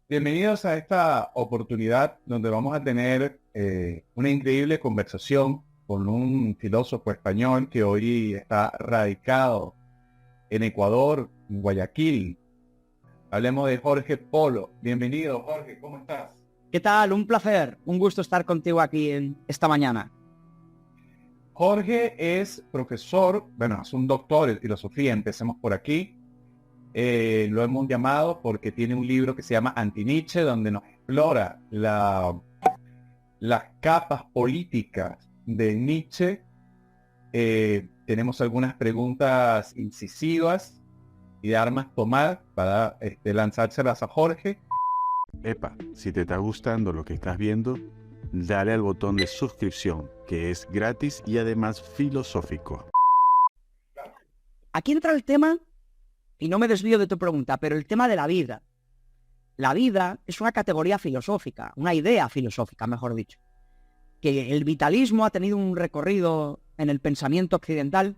Bienvenidos a esta oportunidad donde vamos a tener una increíble conversación con un filósofo español que hoy está radicado en Ecuador, en Guayaquil. Hablemos de Jorge Polo. Bienvenido, Jorge, ¿cómo estás? ¿Qué tal? Un placer, un gusto estar contigo aquí esta mañana. Jorge es profesor, bueno, es un doctor en filosofía, empecemos por aquí. Lo hemos llamado porque tiene un libro que se llama Anti-Nietzsche, donde nos explora las capas políticas de Nietzsche. Tenemos algunas preguntas incisivas y de armas tomar para lanzárselas a Jorge. Epa, si te está gustando lo que estás viendo, dale al botón de suscripción, que es gratis y además filosófico. Aquí entra el tema, y no me desvío de tu pregunta, pero el tema de la vida. La vida es una categoría filosófica, una idea filosófica, mejor dicho. Que el vitalismo ha tenido un recorrido en el pensamiento occidental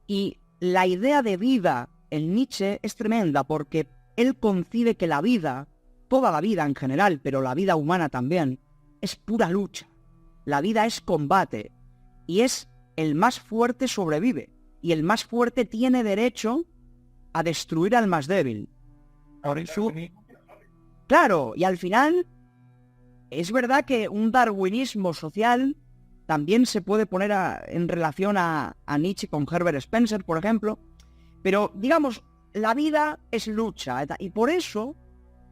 y la idea de vida en Nietzsche es tremenda porque él concibe que la vida, toda la vida en general, pero la vida humana también, es pura lucha. La vida es combate y es el más fuerte sobrevive y el más fuerte tiene derecho a destruir al más débil. Claro, y al final es verdad que un darwinismo social también se puede poner en relación a Nietzsche con Herbert Spencer, por ejemplo, pero digamos, la vida es lucha y por eso,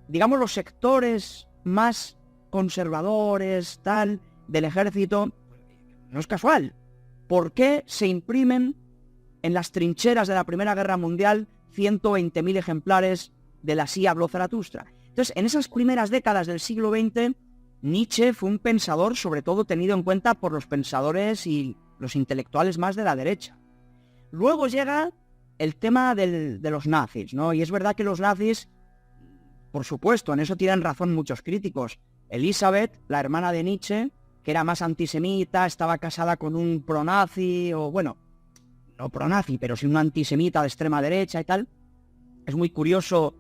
digamos, los sectores más conservadores, tal, del ejército, no es casual. ¿Por qué se imprimen en las trincheras de la Primera Guerra Mundial 120.000 ejemplares de la Así habló Zaratustra? Entonces, en esas primeras décadas del siglo XX, Nietzsche fue un pensador, sobre todo tenido en cuenta por los pensadores y los intelectuales más de la derecha. Luego llega el tema de los nazis, ¿no? Y es verdad que los nazis, por supuesto, en eso tienen razón muchos críticos. Elizabeth, la hermana de Nietzsche, que era más antisemita, estaba casada con un pronazi, o bueno, no pronazi, pero sí un antisemita de extrema derecha y tal. Es muy curioso,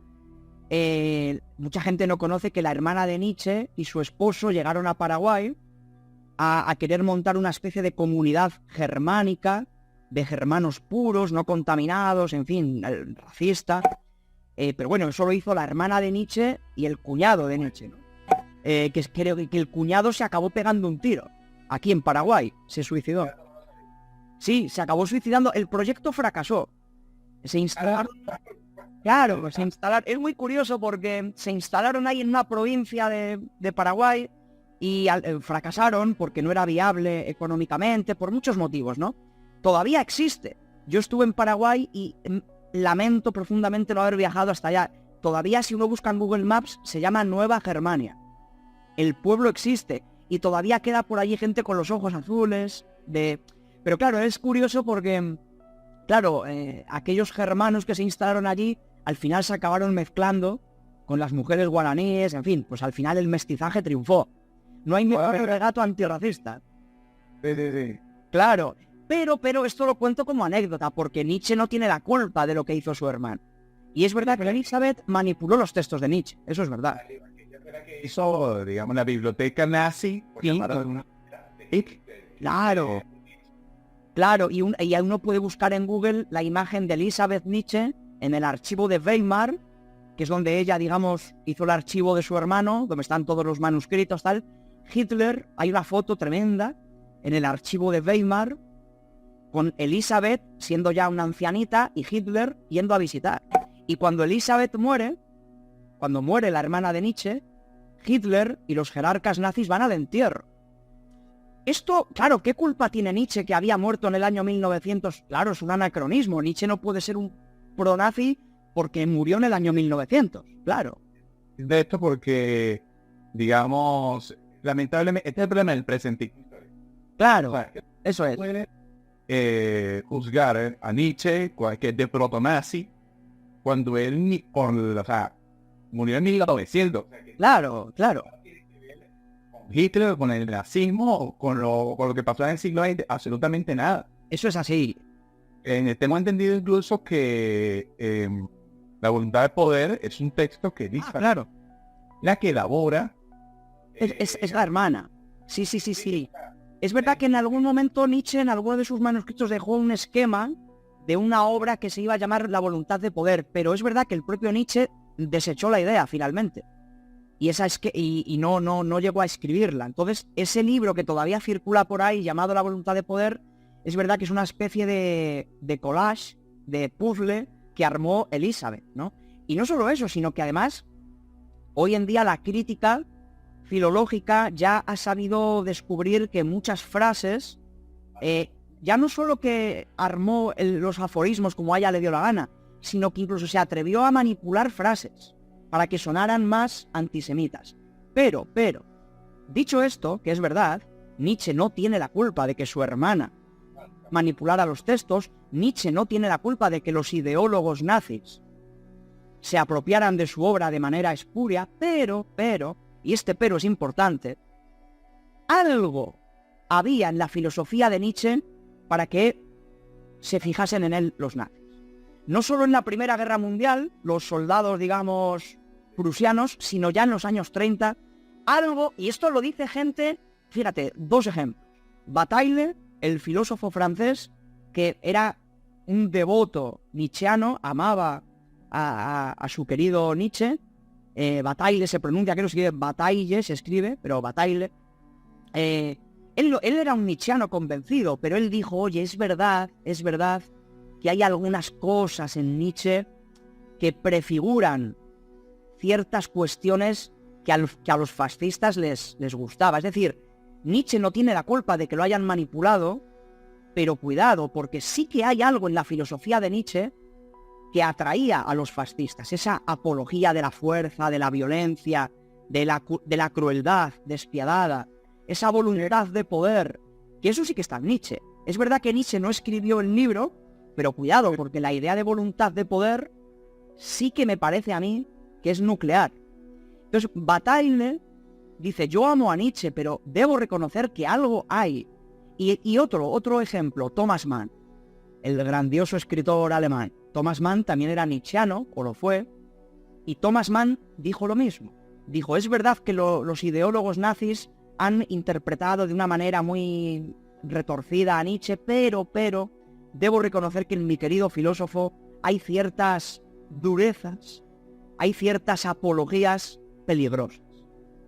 mucha gente no conoce que la hermana de Nietzsche y su esposo llegaron a Paraguay a querer montar una especie de comunidad germánica, de germanos puros, no contaminados, en fin, racista. Pero bueno, eso lo hizo la hermana de Nietzsche y el cuñado de Nietzsche, ¿no? Creo que el cuñado se acabó pegando un tiro. Aquí en Paraguay, se suicidó. Sí, se acabó suicidando. El proyecto fracasó. Se instalaron... Claro, se instalaron... Es muy curioso porque se instalaron ahí en una provincia de Paraguay y fracasaron porque no era viable económicamente, por muchos motivos, ¿no? Todavía existe. Yo estuve en Paraguay y lamento profundamente no haber viajado hasta allá. Todavía si uno busca en Google Maps se llama Nueva Germania. El pueblo existe y todavía queda por allí gente con los ojos azules. Pero claro, es curioso porque, claro, aquellos germanos que se instalaron allí al final se acabaron mezclando con las mujeres guaraníes, en fin, pues al final el mestizaje triunfó. No hay mejor regato antirracista. Sí. Claro, pero esto lo cuento como anécdota, porque Nietzsche no tiene la culpa de lo que hizo su hermano. Y es verdad que Elizabeth manipuló los textos de Nietzsche, eso es verdad. Hizo, digamos, la biblioteca nazi. Sí. Claro. Claro, y uno puede buscar en Google la imagen de Elizabeth Nietzsche en el archivo de Weimar, que es donde ella, digamos, hizo el archivo de su hermano, donde están todos los manuscritos, tal. Hitler, hay una foto tremenda en el archivo de Weimar con Elizabeth siendo ya una ancianita y Hitler yendo a visitar. Y cuando Elizabeth muere, cuando muere la hermana de Nietzsche, Hitler y los jerarcas nazis van al entierro. Esto, claro, ¿qué culpa tiene Nietzsche que había muerto en el año 1900? Claro, es un anacronismo. Nietzsche no puede ser un pronazi porque murió en el año 1900, claro. De esto porque, digamos, lamentablemente, este es el problema del presentismo. Claro, O sea, eso es. Puede juzgar a Nietzsche, que es de proto-nazi, cuando él, o sea, murió en 1900. Claro. Hitler, con el nazismo, con lo que pasó en el siglo XX, absolutamente nada. Eso es así. Tengo entendido incluso que La voluntad de poder es un texto que dice Claro, la que elabora. es la hermana. Sí, sí, sí, sí. Es verdad que en algún momento Nietzsche en alguno de sus manuscritos dejó un esquema de una obra que se iba a llamar La voluntad de poder, pero es verdad que el propio Nietzsche desechó la idea finalmente. Y esa es que no llegó a escribirla. Entonces, ese libro que todavía circula por ahí llamado La voluntad de poder, es verdad que es una especie de collage, de puzzle que armó Elizabeth, ¿no? Y no solo eso, sino que además hoy en día la crítica filológica ya ha sabido descubrir que muchas frases, ya no solo que armó los aforismos como a ella le dio la gana, sino que incluso se atrevió a manipular frases para que sonaran más antisemitas. Pero, dicho esto, que es verdad, Nietzsche no tiene la culpa de que su hermana manipulara los textos, Nietzsche no tiene la culpa de que los ideólogos nazis se apropiaran de su obra de manera espuria, pero, y este pero es importante, algo había en la filosofía de Nietzsche para que se fijasen en él los nazis. No solo en la Primera Guerra Mundial, los soldados, digamos, prusianos, sino ya en los años 30, algo, y esto lo dice gente, fíjate, dos ejemplos. Bataille, el filósofo francés, que era un devoto nietzscheano, amaba a su querido Nietzsche, Bataille se pronuncia, creo que se escribe Bataille, se escribe, pero Bataille. Él era un nietzscheano convencido, pero él dijo, oye, es verdad que hay algunas cosas en Nietzsche que prefiguran ciertas cuestiones que a los fascistas les gustaba. Es decir, Nietzsche no tiene la culpa de que lo hayan manipulado, pero cuidado, porque sí que hay algo en la filosofía de Nietzsche que atraía a los fascistas, esa apología de la fuerza, de la violencia, de la crueldad despiadada, esa voluntad de poder, que eso sí que está en Nietzsche. Es verdad que Nietzsche no escribió el libro, pero cuidado, porque la idea de voluntad de poder sí que me parece a mí que es nuclear. Entonces, Bataille dice, yo amo a Nietzsche, pero debo reconocer que algo hay. Y otro ejemplo, Thomas Mann, el grandioso escritor alemán. Thomas Mann también era nietzscheano, o lo fue, y Thomas Mann dijo lo mismo. Dijo, es verdad que los ideólogos nazis han interpretado de una manera muy retorcida a Nietzsche, pero debo reconocer que en mi querido filósofo hay ciertas durezas, hay ciertas apologías peligrosas.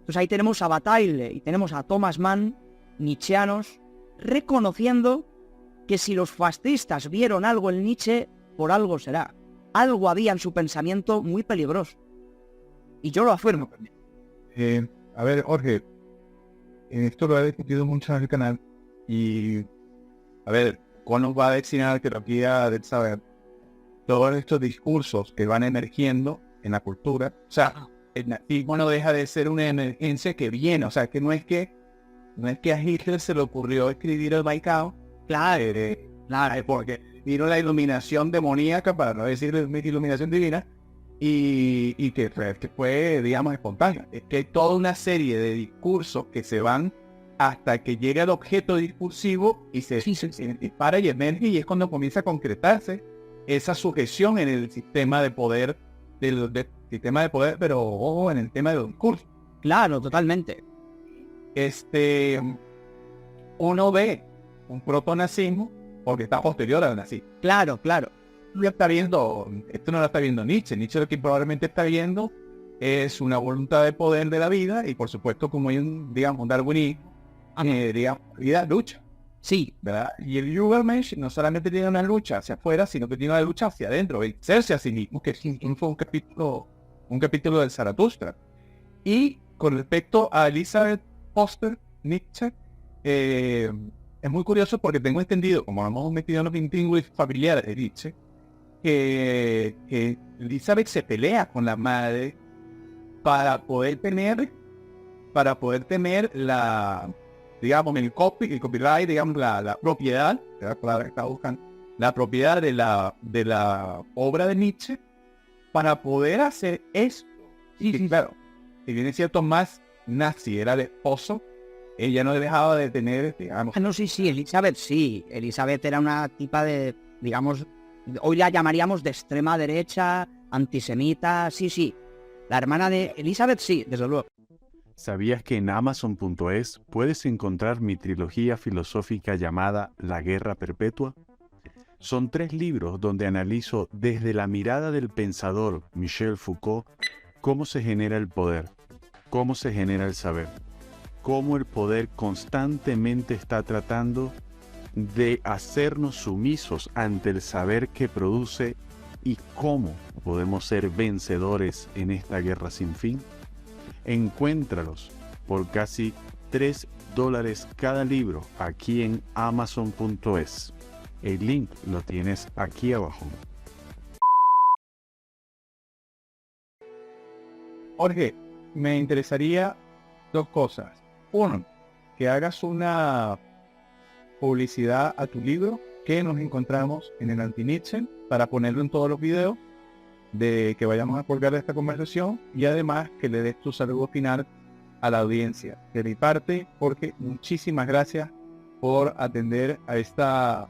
Entonces ahí tenemos a Bataille y tenemos a Thomas Mann, nietzscheanos, reconociendo que si los fascistas vieron algo en Nietzsche, por algo será. Algo había en su pensamiento muy peligroso. Y yo lo afirmo. A ver, Jorge, esto lo he discutido mucho en el canal y, a ver, ¿cuál nos va a decir la arqueología del saber? Todos estos discursos que van emergiendo en la cultura, o sea, el nazismo no deja de ser una emergencia que viene, o sea, que no es que a Hitler se le ocurrió escribir el Baikao, claro, porque vino la iluminación demoníaca, para no decir iluminación divina, y que fue, digamos, espontánea. Es que hay toda una serie de discursos que se van hasta que llega el objeto discursivo y se dispara y emerge, y es cuando comienza a concretarse esa sujeción en el sistema de poder, sistema de poder, pero ojo, en el tema del discurso. Claro, totalmente. Uno ve un protonazismo porque está posterior al nazismo. Claro. Esto no lo está viendo Nietzsche. Nietzsche lo que probablemente está viendo es una voluntad de poder de la vida, y por supuesto, como hay un darwinismo, vida lucha. Sí, ¿verdad? Y el Übermensch no solamente tiene una lucha hacia afuera, sino que tiene una lucha hacia adentro, vencerse a sí mismo, que fue un capítulo del Zaratustra. Y con respecto a Elizabeth Foster Nietzsche, es muy curioso porque tengo entendido, como hemos metido en los vínculos familiares de Nietzsche, que Elizabeth se pelea con la madre para poder tener la, digamos, el copyright, digamos, la propiedad, la palabra que estaba buscando, la propiedad de la obra de Nietzsche, para poder hacer esto. Sí, claro. Si bien es cierto, más nazi era el esposo, ella no dejaba de tener, digamos... No, sí, Elizabeth sí. Elizabeth era una tipa de digamos, hoy la llamaríamos de extrema derecha, antisemita, sí. La hermana de Elizabeth, sí, desde luego. ¿Sabías que en Amazon.es puedes encontrar mi trilogía filosófica llamada La Guerra Perpetua? Son 3 libros donde analizo desde la mirada del pensador Michel Foucault cómo se genera el poder, cómo se genera el saber, cómo el poder constantemente está tratando de hacernos sumisos ante el saber que produce y cómo podemos ser vencedores en esta guerra sin fin. Encuéntralos por casi $3 cada libro aquí en Amazon.es. El link lo tienes aquí abajo. Jorge, me interesaría 2 cosas. Uno, que hagas una publicidad a tu libro que nos encontramos en el Anti-Nietzsche para ponerlo en todos los videos de que vayamos a colgar de esta conversación, y además que le des tu saludo final a la audiencia. De mi parte, Jorge, muchísimas gracias por atender a esta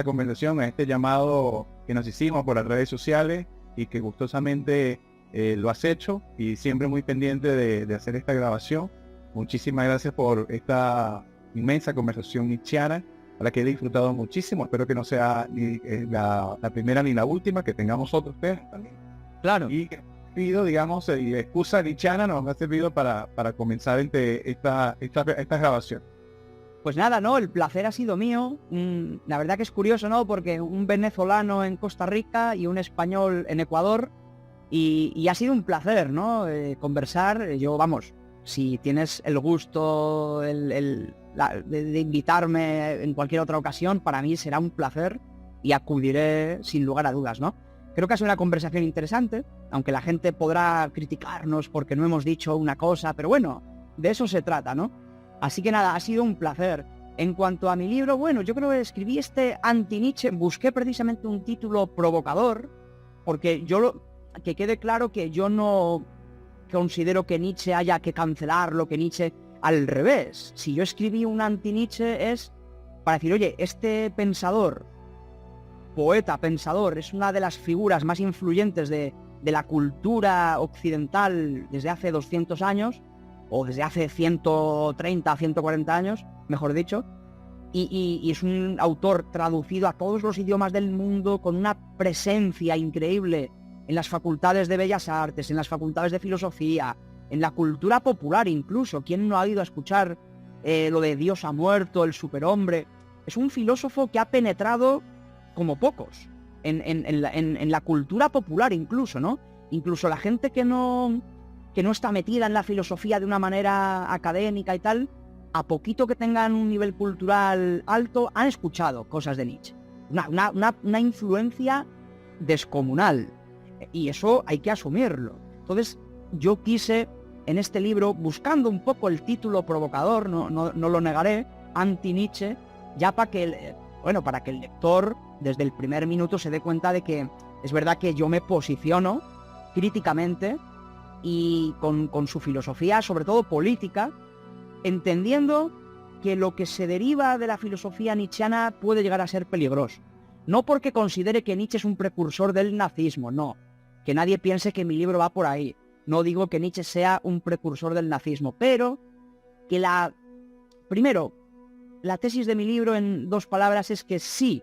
conversación, a este llamado que nos hicimos por las redes sociales y que gustosamente lo has hecho, y siempre muy pendiente de hacer esta grabación. Muchísimas gracias por esta inmensa conversación nietzscheana, a la que he disfrutado muchísimo. Espero que no sea ni la primera ni la última, que tengamos otros temas también. Claro. Y que pido, digamos, excusa nietzscheana nos ha servido para comenzar esta grabación. Pues nada, ¿no? El placer ha sido mío. La verdad que es curioso, ¿no? Porque un venezolano en Costa Rica y un español en Ecuador, y ha sido un placer, ¿no? Conversar. Yo, vamos, si tienes el gusto de invitarme en cualquier otra ocasión, para mí será un placer y acudiré sin lugar a dudas, ¿no? Creo que ha sido una conversación interesante, aunque la gente podrá criticarnos porque no hemos dicho una cosa, pero bueno, de eso se trata, ¿no? Así que nada, ha sido un placer. En cuanto a mi libro, bueno, yo creo que escribí este Anti-Nietzsche, busqué precisamente un título provocador, porque que quede claro que yo no considero que Nietzsche haya que cancelarlo, que Nietzsche, al revés. Si yo escribí un Anti-Nietzsche es para decir, oye, este pensador, poeta, pensador, es una de las figuras más influyentes de la cultura occidental desde hace 200 años, o desde hace 130, 140 años, mejor dicho, y es un autor traducido a todos los idiomas del mundo, con una presencia increíble en las facultades de Bellas Artes, en las facultades de Filosofía, en la cultura popular incluso. ¿Quién no ha ido a escuchar lo de Dios ha muerto, el superhombre? Es un filósofo que ha penetrado como pocos en la cultura popular incluso, ¿no? Incluso la gente que no está metida en la filosofía de una manera académica y tal, a poquito que tengan un nivel cultural alto, han escuchado cosas de Nietzsche. Una influencia descomunal. Y eso hay que asumirlo. Entonces, yo quise, en este libro, buscando un poco el título provocador, no lo negaré, Anti-Nietzsche, ya para que el lector, desde el primer minuto, se dé cuenta de que es verdad que yo me posiciono críticamente y con su filosofía, sobre todo política, entendiendo que lo que se deriva de la filosofía nietzscheana puede llegar a ser peligroso. No porque considere que Nietzsche es un precursor del nazismo, no. Que nadie piense que mi libro va por ahí. No digo que Nietzsche sea un precursor del nazismo, pero que primero, la tesis de mi libro en 2 palabras es que sí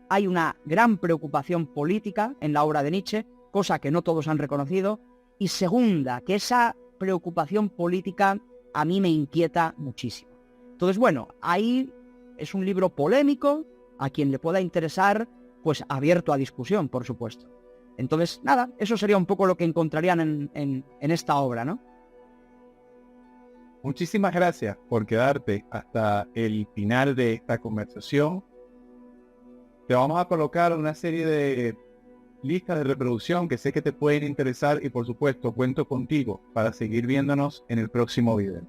hay una gran preocupación política en la obra de Nietzsche, cosa que no todos han reconocido, y segunda, que esa preocupación política a mí me inquieta muchísimo. Entonces, bueno, ahí es un libro polémico, a quien le pueda interesar, pues abierto a discusión, por supuesto. Entonces, nada, eso sería un poco lo que encontrarían en esta obra, ¿no? Muchísimas gracias por quedarte hasta el final de esta conversación. Te vamos a colocar una serie de listas de reproducción que sé que te pueden interesar, y por supuesto cuento contigo para seguir viéndonos en el próximo video.